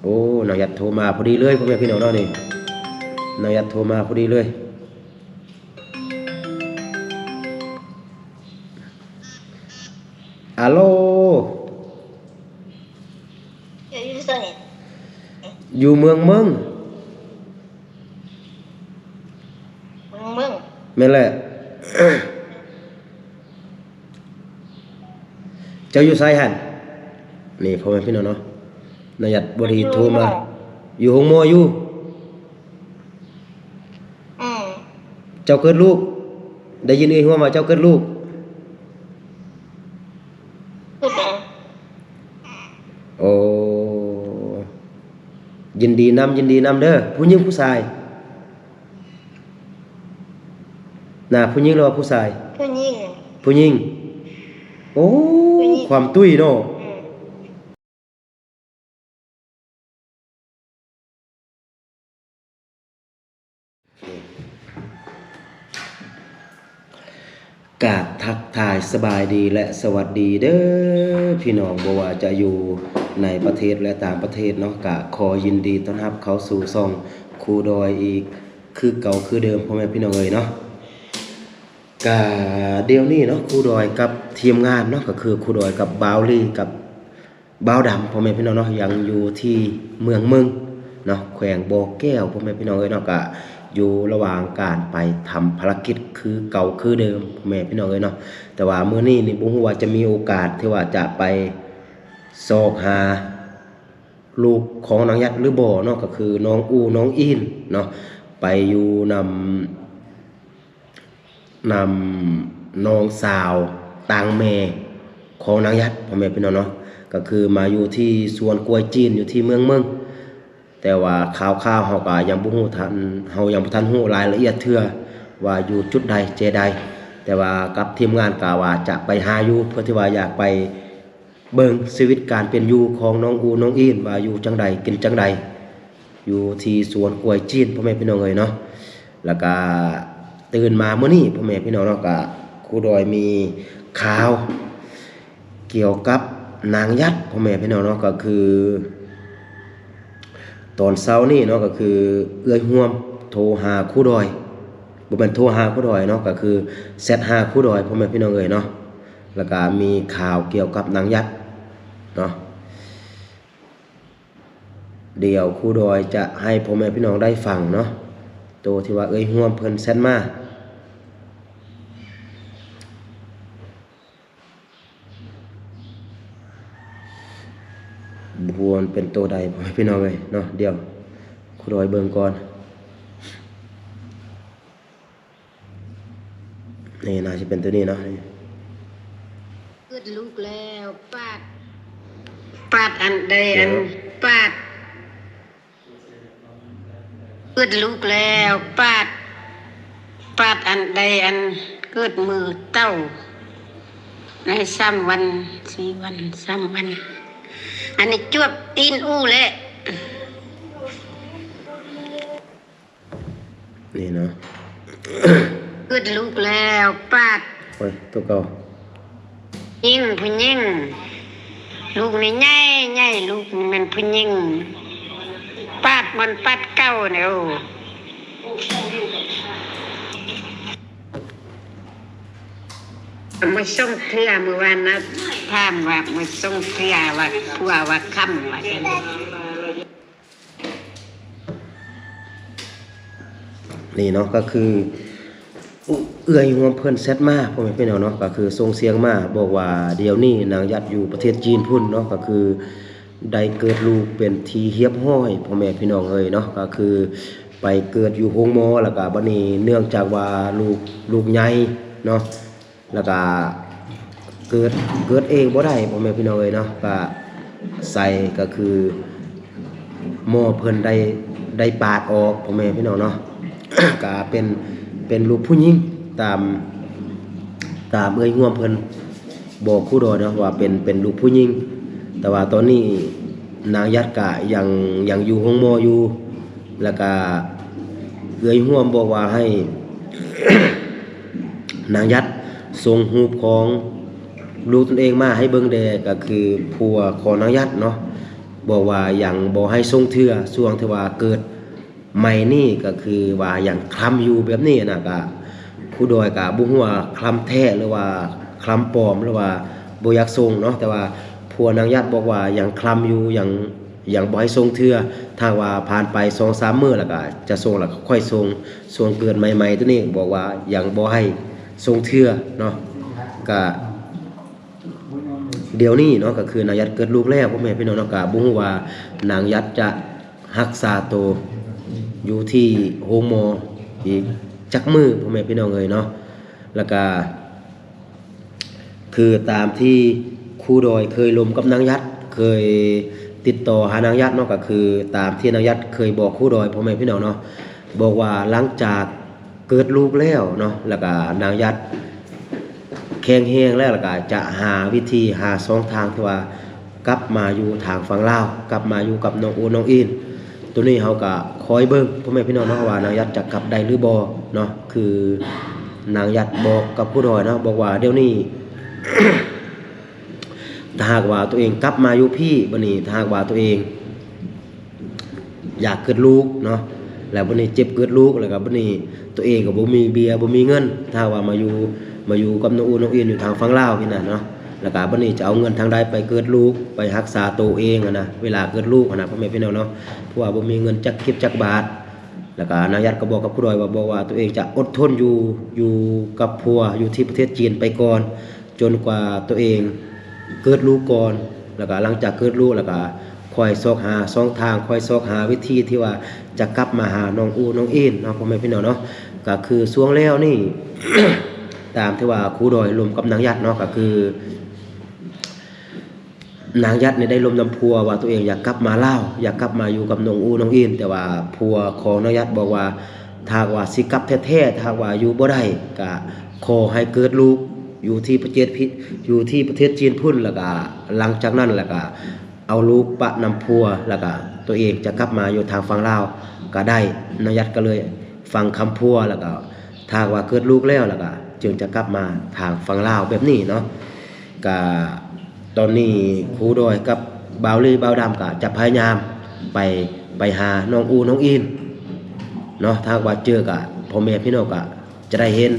โอ้นางยัดโทรมาพอดีเลยพ่อแม่พี่น้องเนาะนี่นางยัดโทรมาพอดีเลยอะโลอยู่ไสอยู่เมืองมึงมึงแม่นแหละ เจ้าอยู่ไสหั่นนี่พ่อแม่พี่น้องเนาะนายยัดบ่ได้โทรมาอยู่ห้องหมออยู่อืมเจ้าเกิดลูกได้ยินเอ้ยว่าเจ้าเกิดลูกคือบ่โอ้ยินดีนำเด้อผู้หญิงผู้ชายน่ะผู้หญิงหรือว่าผู้ชายผู้หญิงผู้หญิงโอ้ผู้หญิงความตุ้ยเนาะอืมกราบทักทายสบายดีและสวัสดีเด้อพี่น้องบ่ว่าจะอยู่ในประเทศและต่างประเทศเนาะกะขอยินดีต้อนรับเข้าสู่ช่องครูดอยอีกคือเก่าคือเดิมพ่อแม่พี่น้องเอ้ยเนาะกะเดี๋ยวนี้เนาะครูดอยกับทีมงานเนาะก็คือครูดอยกับบาวลี่กับบ่าวดำพ่อแม่พี่น้องเนาะยังอยู่ที่เมืองมึงเนาะแขวงบ่อแก้วพ่อแม่พี่น้องเอ้ยเนาะกะอยู่ระหว่างการไปทำภารกิจคือเก่าคือเดิมพ่อแม่พี่น้องเอ้ยเนาะแต่ว่ามื้อนี้นี่บ่ฮู้ว่าจะมีโอกาสที่ว่าจะไปซอกหาลูกของนางยัดหรือบ่เนาะก็คือน้องอูน้องอินเนาะไปอยู่นำน้องสาวต่างแม่ของนางยัดพ่อแม่พี่น้องเนาะก็คือมาอยู่ที่สวนกล้วยจีนอยู่ที่เมืองเมืองแต่ว่าข่าวๆเฮาก็ยังบ่ฮู้ทันเฮายังบ่ทันฮู้รายละเอียดเทื่อว่าอยู่จุดใดเจใดแต่ว่ากับทีมงานก็ว่าจะไปหาอยู่เพื่อที่ว่าอยากไปเบิ่งชีวิตการเป็นอยู่ของน้องอูน้องอินว่าอยู่จังใดกินจังใดอยู่ที่สวนกล้วยจีนพ่อแม่พี่น้องเอ้ยเนาะแล้วก็ตื่นมามื้อนี้พ่อแม่พี่น้องเนาะก็ครูดอยมีข่าวเกี่ยวกับนางยัดพ่อแม่พี่น้องเนาะก็คือตอนเช้านี่เนาะก็คือเอื้อยห่วมโทรหาครูดอยบ่แม่นโทรหาครูดอยเนาะก็คือแชทหาครูดอยพ่อแม่พี่น้องเอ้ยเนาะแล้วก็มีข่าวเกี่ยวกับนางยัดเนาะเดี๋ยวครูดอยจะให้พ่อแม่พี่น้องได้ฟังเนาะตัวที่ว่าเอื้อยห่วมเพิ่นแชทมาบวนเป็นตัวใดพ่อแม่พี่น้องเอ้ยเนาะเดี๋ยวครูดอยเบิ่งก่อนนี่น่าจะเป็นตัวนี้เนาะเกิดลูกแล้วปาดอันใดอันปาดเกิดลูกแล้วปาดอันใดอันเกิดมือเต้าใน3 วัน4 วัน3 วันอันนี้จวบตีนอู้แหละนี่เนาะ เกิดลูกแล้วปาด โอ้ยตัวเก่า ยิ่งผู้หญิงลูกนี่ใหญ่ลูกมันผู้หญิงปาดมันปาดเก้าเนี่ยโอ้มาส่งเทื่อเมื่อวานนะถามว่ามาส่งเทื่อว่าผัวว่าค่ำว่าจังนี่เนาะก็คือเอื้อยห่วมเพิ่นแซดมาพ่อแม่พี่น้องเนาะก็คือส่งเสียงมาบอกว่าเดี๋ยวนี้นางยัดอยู่ประเทศจีนพุ่นเนาะก็คือได้เกิดลูกเป็นที่เฮียบห้อยพ่อแม่พี่น้องเอ้ยเนาะก็คือไปเกิดอยู่โรงหมอแล้วก็บัดนี้เนื่องจากว่าลูกใหญ่เนาะแล้วก็เกิดเองบ่ได้พ่อแม่พี่น้องเอ้ยเนาะก็ใส่ก็คือหมอเพิ่นได้ปาดออกพ่อแม่พี่น้องเนาะ ก็เป็นลูกผู้หญิงตามเอ้ยห่วมเพิ่นบอกครูดอยเนาะว่าเป็นลูกผู้หญิงแต่ว่าตอนนี้นางยัดก็ยังอยู่ห้องหมออยู่แล้วก็เอ้ยห่วมบอกว่าให้ นางยัดส่งรูปของลูกตนเองมาให้เบิ่งแดก็คือผัวของนางยัดเนาะ บอกว่ายังบ่ให้ทรงเทื่อช่วงที่ว่าเกิดใหม่นี่ก็คือว่ายังคลำอยู่แบบนี้นะก็ครูดอยก็บ่ฮู้ว่าคลำแท้หรือว่าคลำปลอมหรือว่าบ่อยากทรงเนาะแต่ว่าผัวนางยัดบอกว่ายังคลำอยู่ยังบ่ให้ทรงเทื่อถ้าว่าผ่านไป 2-3 มื้อแล้วก็จะทรงแล้วก็ค่อยทรงส่วนเกิดใหม่ๆตัวนี้บอกว่ายังบ่ให้ทรงเทื่อเนาะก็เดี๋ยวนี้เนาะก็คือนางยัดเกิดลูกแล้วพ่อแม่พี่น้องเนาะก็บ่ฮู้ว่านางยัดจะรักษาตัวอยู่ที่โรงหมออีกจักมื้อพ่อแม่พี่น้องเอ้ยเนาะแล้วก็คือตามที่ครูดอยเคยลมกับนางยัดเคยติดต่อหานางยัดเนาะก็คือตามที่นางยัดเคยบอกครูดอยพ่อแม่พี่น้องเนาะบอกว่าหลังจากเกิดลูกแล้วเนาะแล้วก็นางยัดแข็งแรงแล้วก็จะหาวิธีหาช่องทางที่ว่ากลับมาอยู่ทางฝั่งลาวกลับมาอยู่กับน้องโอน้องอินตัวนี้เฮาก็คอยเบิ่งพ่อแม่พี่น้องเนาะว่านางยัดจะกลับได้หรือบ่เนาะคือนางยัดบอกกับผู้ดอยเนาะบอกว่าเดี๋ยวนี้ ถ้าหากว่าตัวเองกลับมาอยู่พี่บัดนี้ถ้าหากว่าตัวเองอยากเกิดลูกเนาะแล้วบัดนี้เจ็บเกิดลูกแล้วก็บัดนี้ตัวเองก็บ่มีเบียร์บ่มีเงินถ้าว่ามาอยู่กับน้องอูน้องอินอยู่ทางฝั่งลาวพี่น่ะเนาะแล้วก็บัดนี้จะเอาเงินทางใดไปเกิดลูกไปรักษาตัวเองนะเวลาเกิดลูกนะพ่อแม่พี่น้องเนาะเพราะว่าบ่มีเงินจักเก็บจักบาทแล้วก็นางยัดก็บอกกับผู้ดอยว่าบอกว่าตัวเองจะอดทนอยู่กับผัวอยู่ที่ประเทศจีนไปก่อนจนกว่าตัวเองเกิดลูกก่อนแล้วก็หลังจากเกิดลูกแล้วก็ค่อยซอกหาช่องทางค่อยซอกหาวิธีที่ว่าจะกลับมาหาน้องอูน้องอินเนาะพ่อแม่พี่น้องเนาะก็คือช่วงแล้วนี่ ตามที่ว่าครูดอยรวมกับนางยัดเนาะก็คือนางยัดเนี่ยได้ลมนำพัวว่าตัวเองอยากกลับมาลาวอยากกลับมาอยู่กับน้องอูน้องอินแต่ว่าพัวของนางยัดบอกว่าถ้าว่าสิกลับแท้ๆถ้าว่าอยู่บ่ได้ก็ขอให้เกิดลูกอยู่ที่ประเทศจีนพุ่นแล้วก็หลังจากนั้นแล้วก็เอาลูกปะนำพัวแล้วก็ตัวเองจะกลับมาอยู่ทางฝั่งลาวก็ได้นางยัดก็เลยฟังคำพัวแล้วก็ถ้าว่าเกิดลูกแล้วก็จึงจะกลับมาทางฝั่งลาวแบบนี้เนาะก็ตอนนี้ครูดอยกับบ่าวลี่บ่าวดำก็จะพยายามไปหาน้องอูน้องอินเนาะถ้าว่าเจอก็พ่อแม่พี่น้องก็จะได้เห็น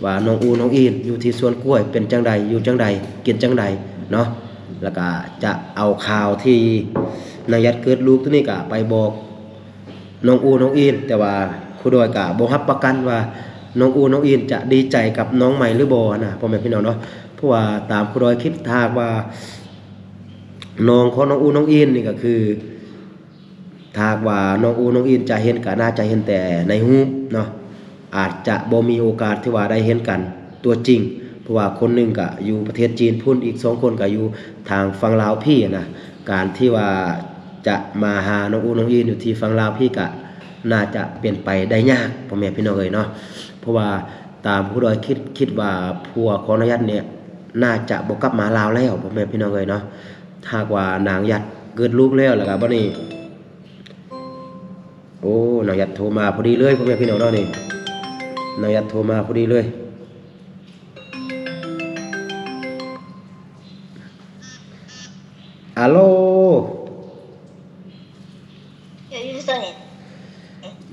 ว่าน้องอูน้องอินอยู่ที่สวนกล้วยเป็นจังใดอยู่จังใดกินจังใดเนาะแล้วก็จะเอาข่าวที่นางยัดเกิดลูกตัวนี้ก็ไปบอกน้องอูน้องอินแต่ว่าครูดอยก็บ่รับประกันว่าน้องอูน้องอินจะดีใจกับน้องใหม่หรือบ่นะพ่อแม่พี่น้องเนาะเพราะว่าตามครูดอยคิดทางว่าน้องของน้องอูน้องอินนี่ก็คือถ้าว่าน้องอูน้องอินจะเห็นก็น่าจะเห็นแต่ในรูปเนาะอาจจะบ่มีโอกาสที่ว่าได้เห็นกันตัวจริงเพราะว่าคนหนึงก็อยู่ประเทศจีนพุ่นอีก2คนก็อยู่ทางฝั่งลาวพี่นะการที่ว่าจะมาหาน้องอูน้องอินอยู่ที่ฝั่งลาวพี่ก็น่าจะเปลี่ยนไปได้ยากพ่อแม่พี่น้องเอ้ยเนาะเพราะว่าตามผู้ดอยคิดว่าผัวของนางยัดเนี่ยน่าจะบ่กลับมาลาวแล้วพ่อแม่พี่น้องเอ้ยเนาะถ้าว่านางยัดเกิดลูกแล้วก็บัดนี้โอ้นางยัดโทรมาพอดีเลยพ่อแม่พี่น้องเนาะนี่นางยัดโทรมาพอดีเลยฮัลโหล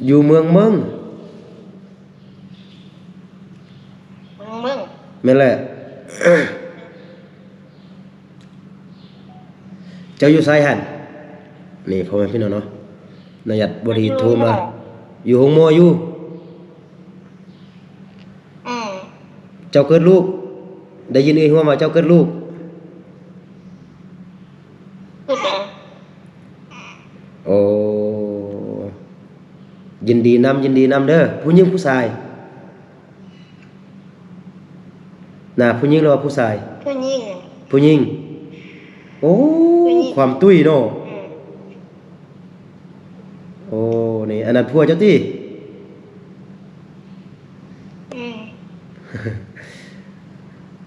อยู่เมืองมึงแม่นแหละ เจ้าอยู่ไสหั่นนี่พ่อแม่พี่น้องเนาะนายยัดบ่ดีโทรมาอยู่ห้องหมออยู่เจ้าเกิดลูกได้ยินเองว่าเจ้าเกิดลูกโอ้ยินดีนำเด้อผู้หญิงผู้ชายน่ะผู้หญิงหรือว่าผู้ชายผู้หญิงโอ้ความตุ้ยเนาะโอ้นี่อันนั้นผัวเจ้าติ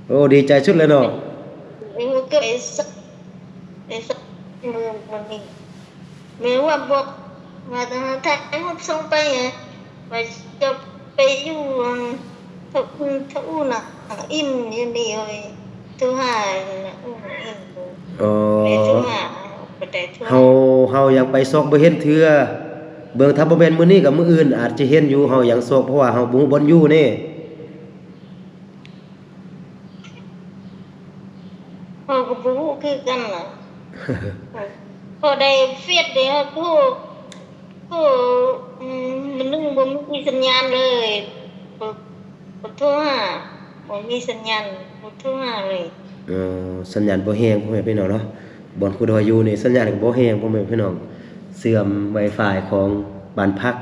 โอ้ดีใจสุดเลยเนาะไม่ว่าบอกว่าทางไทยเขาส่งไปไงว่าจะไปอยู่ถ้าอู้น่ะอินยันดีเลยทุหาน่ะอู้อินไปทุหาเป็น แต่ทั่ว เฮายังไปซอกบ่เห็นเทื่อเบิ่งถ้าบ่แม่นมื้อนี้ก็มื้ออื่นอาจจะเห็นอยู่เฮายังซอกเพราะว่าเฮาบ่ฮู้บ่อนอยู่นี่ เขาก็บ่รู้คือกันน่ะ พอได้เฟียดเด้อผู้มันนึงบ่มีสัญญาณเลยบ่โทรหาบ่มีสัญญาณบ่โทรหาเลย สัญญาณบ่แฮงพ่อแม่พี่น้องเนาะบ่อนคุดอยอยู่นี่สัญญาณก็บ่แฮงพ่อแม่พี่น้องเสื่อม Wi-Fi ของบ้านพัก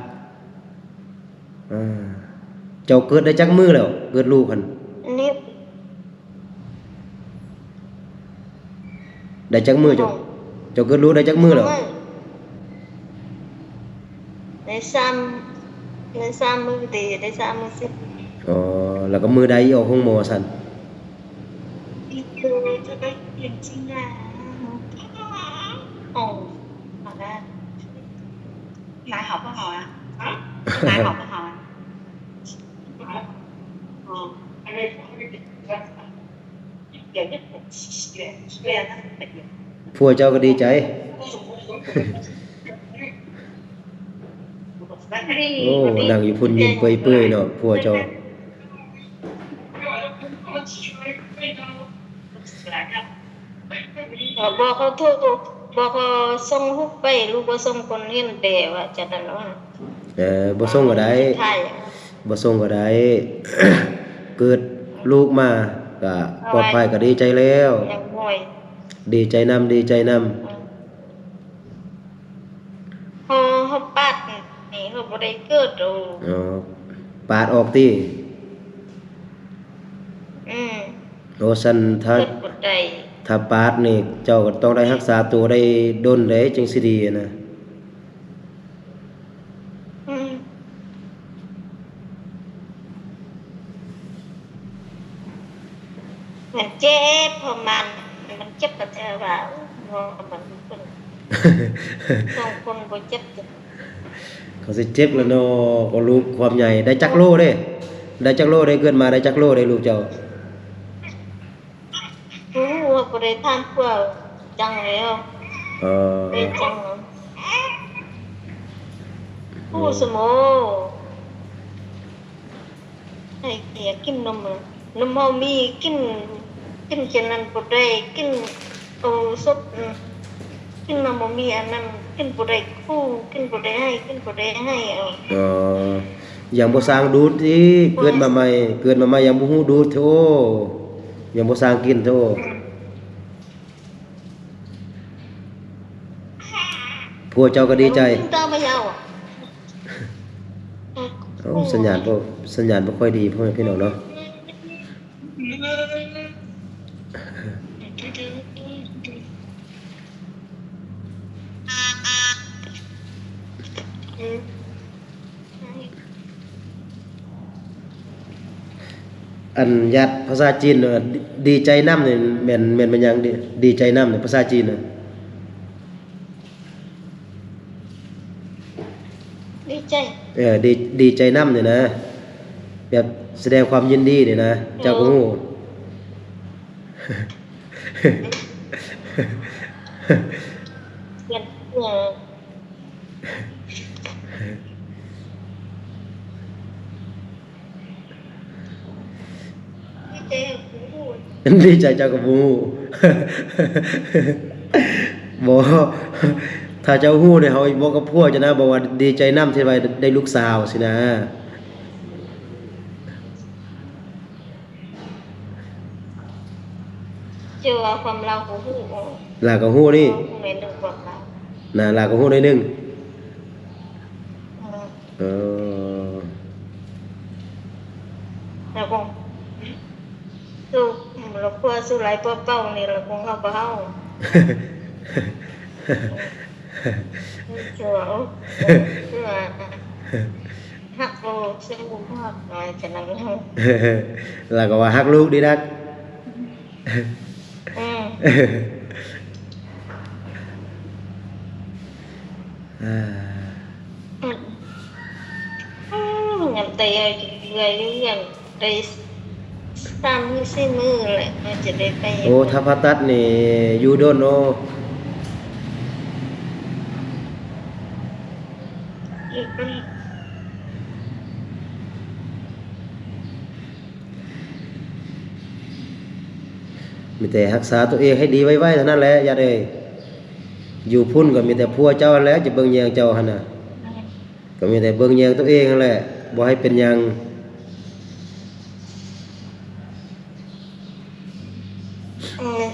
เจ้าเกิดได้จักมื้อแล้วเกิดลูกหั่น อันนี้ ได้จักมื้อเจ้าเกิดลูกได้จักมื้อแล้ว ได้3มื้อดีได้3มื้อสิ แล้วก็มื้อใดออกห้องหมอซั่น อีกคือจะได้เห็นจริงอ่ะอ๋อ好的来好不好啊？来好不好啊？哦，有一本学那本有。 ผัวเจ้าก็ดีใจ โอ้นั่งอยู่พุ่นยิ้มเปื่อยๆเนาะผัวเจ้า บอกเขาโทรบอกเขาส่งรูปไปลูกบ่ส่งคนเห็นแต่ว่าจะนั่นว่า บ่ส่งก็ได้ ไทย บ่ส่งก็ได้ เกิดลูกมาก็ปลอดภัยก็ดีใจแล้ว ยังห่วย ดีใจนำดีใจนำ เขาปัดนี่เขาบ่ได้เกิดโอ้ ปาดออกติ โอ้ซั่นถ้า เกิดบ่ได้ ถ้าปาดนี่เจ้าก็ต้องได้รักษาตัวได้ดนได้จึงสิดีนะ มันเจ็บพอมันเจ็บก็เธอว่ามันคนสองคนบ่เจ็บ เขาสิเจ็บแล้วเนาะก็ลูกความใหญ่ได้จักโลเด้ได้จักโลได้เกิดมาได้จักโลได้ลูกเจ้า รู้ว่าบ่ได้ทานเพื่อจังแล้วได้จังผู้สมอให้เกียกินนมเฮามีกินจังนั้นบ่ได้กินเอาสดกินนมบ่มีอันนั้นกินบ่ได้คู่กินบ่ได้ให้เอา ยังบ่สร้างดูดอีกเกิดมาใหม่ยังบ่ฮู้ดูดโธยังบ่สร้างกินโธผัวเจ้าก็ดีใจ ตาบ่ยาวอ่ะ สัญญาณบ่ค่อยดีพ่อแม่พี่น้องเนาะ อันยัดภาษาจีนดีใจนำนี่แม่นเป็นหยังดีใจนำนี่ภาษาจีนน่ะ ดีใจ ดีใจนำนี่นะแบบแสดงความยินดีนี่นะเจ้าก็ฮู้ เปลี่ยนดีใจเจ้าก็ฮู้ บ่ถ้าเจ้าฮู้เนี่ยเฮาบอกกับผัวจะนะบอกว่าดีใจนำที่ว่าได้ลูกสาวสินะ เจอความเราของผู้ ลาก็ฮู้นี่ เมนดึงความเรา นะลาก็ฮู้ได้นึงเออ แล้วก็สู้เราเพื่อสู้ไรเพื่อเป้านี่เราคงเข้าไปเข้าเชื่อฮักโลเชื่อบุญฮักอะไรจะนั่ง ลาก็ว่าฮักลูกดีนัก งานเตะเลยงานได้3 มื้อ 4 มื้อแหละมันจะได้ไป โอ้ถ้าผ่าตัดนี่อยู่โดนเนาะ มีแต่รักษาตัวเองให้ดีไว้ๆเท่านั้นแหละญาติเอ้ยอยู่พุ่นก็มีแต่ผัวเจ้าแล้วจะเบิ่งแยงเจ้าหั่นน่ะก็มีแต่เบิ่งแยงตัวเองนั่นแหละบ่ให้เป็นหยัง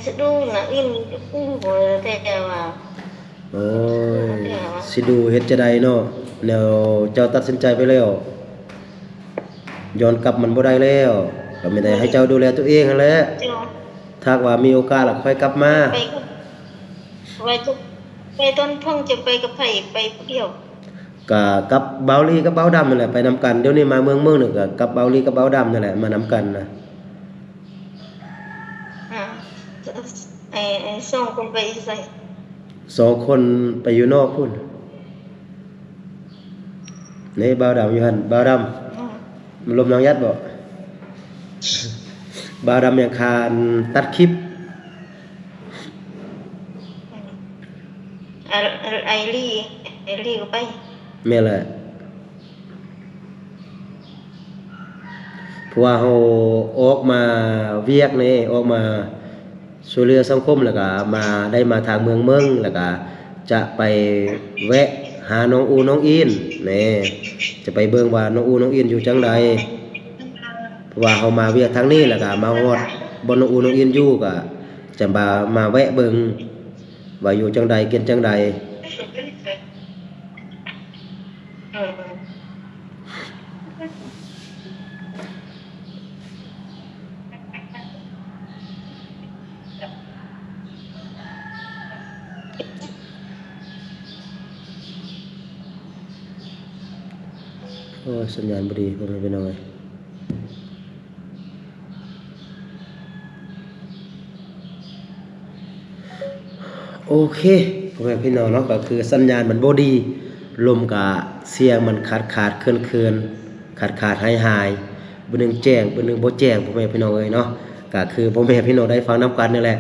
sẽ đu là in của thế mà โอ้ยสิดูเฮ็ดจะใดเนาะแล้วเจ้าตัดสินใจไปแล้วย้อนกลับมันบ่ได้แล้วก็มีแต่ให้เจ้าดูแลตัวเองนั่นแหละ chưa ถ้าว่ามีโอกาสแล้วค่อยกลับมา ไปก็ไปทุกไปต้นพ่องจะไปกับไผไปผู้เดียว ก็กับเบาลีกับเบาดำนั่นแหละไปนำกันเดี๋ยวนี้มาเมืองนึงก็กับเบาลีกับเบาดำนั่นแหละมานำกันนะ ไอ้ส่งคนไปใส่ สองคนไปอยู่นอกพุ่นนี่เบาดำอยู่หั่นเบาดำมันลมนางยัดบ่เบาดำยังคานตัดคลิป ไอ้ลี่ก็ไป แม่นแหละเพราะว่าเฮาออกมาเวียกนี่ออกมาช่วยเหลือสังคมแล้วก็มาได้มาทางเมืองแล้วก็จะไปแวะหาน้องอูน้องอินนี่จะไปเบิ่งว่าน้องอูน้องอินอยู่จังใดเพราะว่าเฮามาเวียกทางนี้แล้วก็มาฮอดบ่น้องอูน้องอินอยู่ก็จะมาแวะเบิ่งว่าอยู่จังใดกินจังใด โอ้ยสัญญาณบ่ดีบ่แม่นพี่น้องเอ้ยโอเคพ่อแม่พี่น้องเนาะก็คือสัญญาณมันบ่ดีลมก็เสียงมันขาดเคลื่อนขาดหายบ่นึงแจ้งบ่นึงบ่แจ้งพ่อแม่พี่น้องเอ้ยเนาะก็คือพ่อแม่พี่น้องได้ฟังนํกันนี่แหละ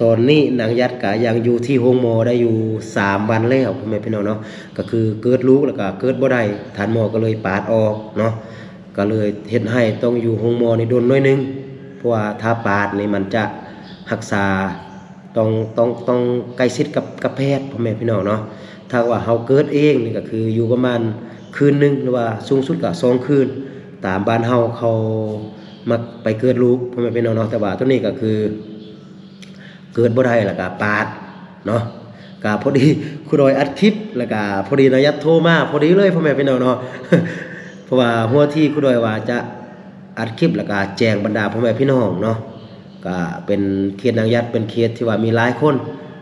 ตอนนี้นางยัดก็ยังอยู่ที่โรงหมอได้อยู่3วันแล้วพ่อแม่พี่น้องเนาะก็คือเกิดลูกแล้วก็เกิดบ่ได้ท่านหมอก็เลยปาดออกเนาะก็เลยเฮ็ดให้ต้องอยู่โรงหมอนี่โดนหน่อยนึงเพราะว่าถ้าปาดนี่มันจะรักษาต้องใกล้ชิดกับแพทย์พ่อแม่พี่น้องเนาะถ้าว่าเฮาเกิดเองนี่ก็คืออยู่ประมาณคืนนึงหรือว่าสูงสุดก็2คืนตามบ้านเฮาเขามักไปเกิดลูกพ่อแม่พี่น้องเนาะแต่ว่าตัวนี้ก็คือเกิดบ่ได้แล้วก็ปาดเนาะก็พอดีครูดอยอัดคลิปแล้วก็พอดีนายยัดโทรมาพอดีเลยพ่อแม่พี่น้องเนาะ เพราะว่าหัวที่ครูดอยว่าจะอัดคลิปแล้วก็แจ้งบรรดาพ่อแม่พี่น้องเนาะก็เป็นเคสนางยัดเป็นเคสที่ว่ามีหลายคน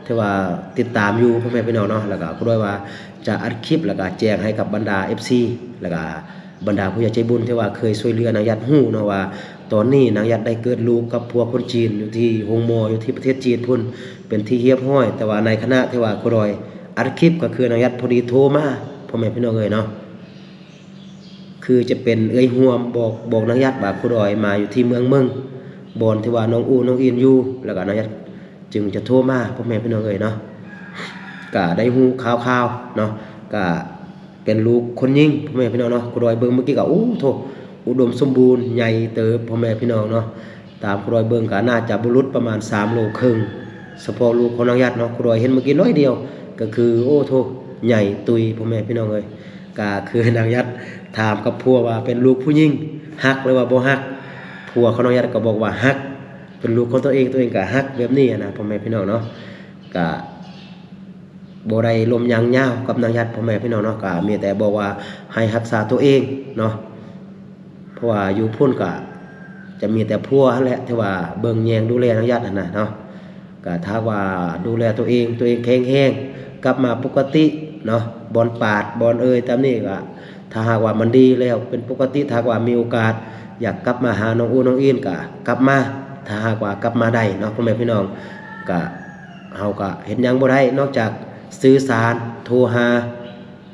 ที่ว่าติดตามอยู่พ่อแม่พี่น้องเนาะแล้วก็ครูดอยว่าจะอัดคลิปแล้วก็แจ้งให้กับบรรดา FC แล้วก็บรรดาผู้ใหญ่ใจบุญที่ว่าเคยช่วยเหลือนางยัดฮู้เนาะว่าตอนนี้นางยัดได้เกิดลูกกับพวกคนจีนอยู่ที่โรงหมออยู่ที่ประเทศจีนพุ่นเป็นที่เฮียบห้อยแต่ว่าในคณะที่ว่าครูดอยอัดคลิปก็คือนางยัดพอดีโทรมาพ่อแม่พี่น้องเอ้ยเนาะคือจะเป็นเอ้ยห่วมบอกนางยัดว่าครูดอยมาอยู่ที่เมืองบอนที่ว่าน้องอูน้องอินอยู่แล้วก็นางยัดจึงจะโทรมาพ่อแม่พี่น้องเอ้ยเนาะก็ได้ฮู้ข่าวๆเนาะก็เป็นลูกคนยิงพ่อแม่พี่น้องเนาะครูดอยเบิ่งเมื่อกี้ก็โอ้โธ่อุดมสมบูรณ์ใหญ่เติบพ่อแม่พี่น้องเนาะตามครูดอยเบิ่งก็น่าจะบุรุษประมาณ3 โลครึ่งเฉพาะลูกของนางยัดเนาะครูดอยเห็นเมื่อกี้น้อยเดียวก็คือโอ้โธ่ใหญ่ตุยพ่อแม่พี่น้องเอ้ยก็คือนางยัดถามกับผัวว่าเป็นลูกผู้หญิงฮักหรือว่าบ่ฮักผัวของนางยัดก็บอกว่าฮักเป็นลูกของตัวเองก็ฮักแบบนี้นะพ่อแม่พี่น้องเนาะก็บ่ได้ลมยางยาวกับนางยัดพ่อแม่พี่น้องเนาะก็มีแต่บอกว่าให้รักษาตัวเองเนาะเพราะว่าอยู่พุ่นก็จะมีแต่ผัวนั่นแหละที่ว่าเบิ่งแยงดูแลนางยัดนั่นน่ะเนาะก็ถ้าว่าดูแลตัวเองแข็งแรงกลับมาปกติเนาะบอนปาดบอนเอ่ยตามนี้ก็ถ้าหากว่ามันดีแล้วเป็นปกติถ้าหากว่ามีโอกาสอยากกลับมาหาน้องอูน้องอินก็กลับมาถ้าหากว่ากลับมาได้เนาะพ่อแม่พี่น้องก็เฮาก็เห็นหยังบ่ได้นอกจากสื่อสารโทรหา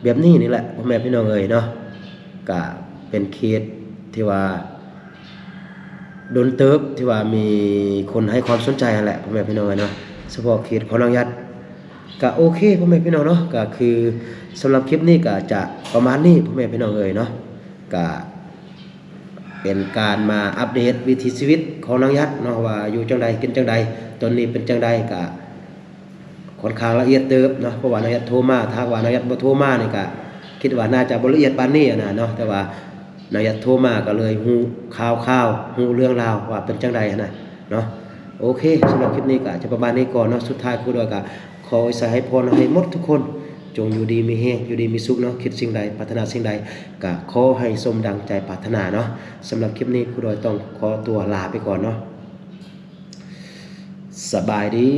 แบบนี้นี่แหละพ่อแม่พี่น้องเอ้ยเนาะก็เป็นเคสที่ว่าโดนเติบที่ว่ามีคนให้ความสนใจนั่นแหละพ่อแม่พี่น้องเอ้ยเนาะเฉพาะเคสของนางยัด ก็โอเคพ่อแม่พี่น้องเนาะก็คือสำหรับคลิปนี้ก็จะประมาณนี้พ่อแม่พี่น้องเอ่ยเนาะก็เป็นการมาอัปเดตวิถีชีวิตของนางยัดเนาะว่าอยู่จังใดกินจังใดตอนนี้เป็นจังใดก็ค่อนข้างละเอียดเติบเนาะเพราะว่านางยัดโทรมาถ้าว่านางยัดบ่โทรมานี่ก็คิดว่าน่าจะบ่ละเอียดปานนี้นะเนาะแต่ว่านางยัดโทรมาก็เลยฮู้ข่าวฮู้เรื่องราวว่าเป็นจังใดนะเนาะโอเคสำหรับคลิปนี้ก็จะประมาณนี้ก่อนเนาะสุดท้ายครูดอยก็ขออวยพรให้หมดทุกคนจงอยู่ดีมีแฮงอยู่ดีมีสุขเนาะคิดสิ่งใดปรารถนาสิ่งใดก็ขอให้สมดังใจปรารถนาเนาะสำหรับคลิปนี้ครูดอยต้องขอตัวลาไปก่อนเนาะสบายดี